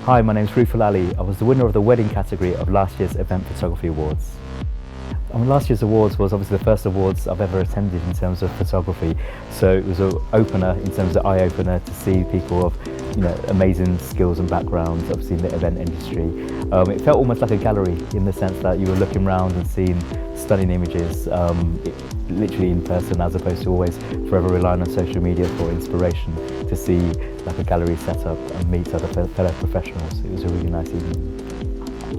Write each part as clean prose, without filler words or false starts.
Hi, my name's Rooful Ali. I was the winner of the Wedding Category of last year's Event Photography Awards. Last year's awards was obviously the first awards I've ever attended in terms of photography, so it was an opener in terms of eye-opener to see people of amazing skills and backgrounds, obviously in the event industry. It felt almost like a gallery in the sense that you were looking around and seeing stunning images, literally in person, as opposed to always forever relying on social media for inspiration, to see like a gallery set up and meet other fellow professionals. It was a really nice evening.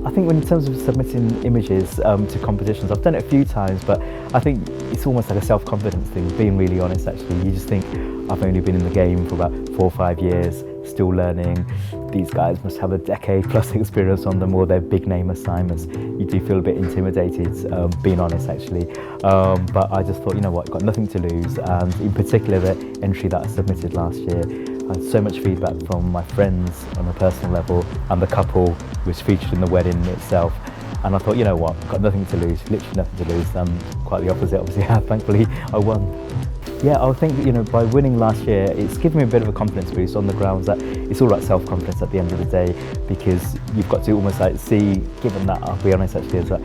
I think in terms of submitting images to competitions, I've done it a few times, but I think it's almost like a self-confidence thing, being really honest actually. You just think, I've only been in the game for about 4 or 5 years, still learning. These guys must have a decade plus experience on them, or they're big name assignments. You do feel a bit intimidated, being honest actually. But I just thought, you know what, got nothing to lose. And in particular, the entry that I submitted last year, I had so much feedback from my friends on a personal level, and the couple was featured in the wedding itself. And I thought, you know what, got nothing to lose, literally nothing to lose. Quite the opposite, obviously. Thankfully, I won. Yeah, I think, by winning last year, it's given me a bit of a confidence boost on the grounds that it's all about self-confidence at the end of the day, because you've got to almost see, given that, I'll be honest actually, there's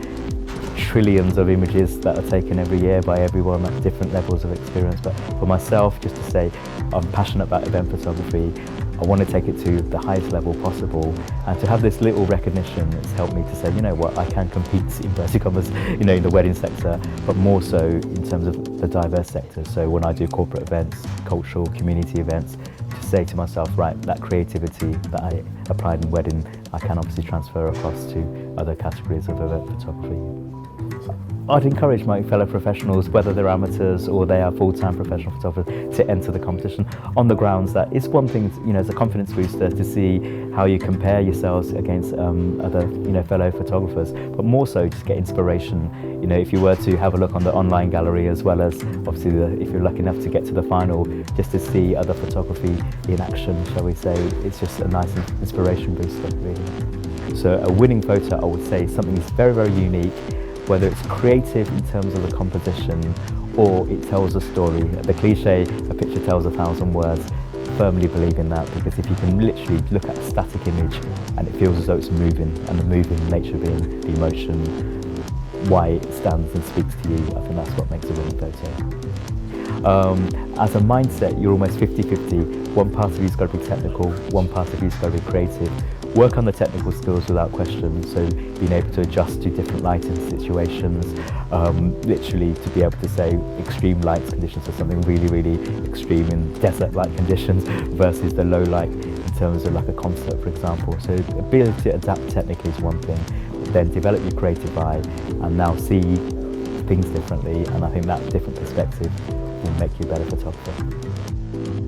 trillions of images that are taken every year by everyone at different levels of experience. But for myself, just to say, I'm passionate about event photography. I want to take it to the highest level possible, and to have this little recognition has helped me to say, you know what, I can compete in inverted commas, in the wedding sector, but more so in terms of the diverse sector. So when I do corporate events, cultural, community events, to say to myself, right, that creativity that I applied in wedding, I can obviously transfer across to other categories of event photography. I'd encourage my fellow professionals, whether they're amateurs or they are full-time professional photographers, to enter the competition on the grounds that it's one thing, as a confidence booster to see how you compare yourselves against other, fellow photographers, but more so just get inspiration. If you were to have a look on the online gallery, as well as obviously if you're lucky enough to get to the final, just to see other photography in action, shall we say, it's just a nice inspiration booster, really. So a winning photo, I would say, is something that's very, very unique, whether it's creative in terms of the composition or it tells a story. The cliche, a picture tells 1,000 words, firmly believe in that, because if you can literally look at a static image and it feels as though it's moving, and the moving nature being the emotion, why it stands and speaks to you, I think that's what makes a winning photo. As a mindset, you're almost 50-50. One part of you's got to be technical, one part of you's got to be creative. Work on the technical skills without question, so being able to adjust to different lighting situations, literally to be able to say extreme light conditions for something really, really extreme in desert-like conditions versus the low light in terms of like a concert, for example. So the ability to adapt technically is one thing, but then develop your creative eye and now see things differently, and I think that different perspective will make you a better photographer.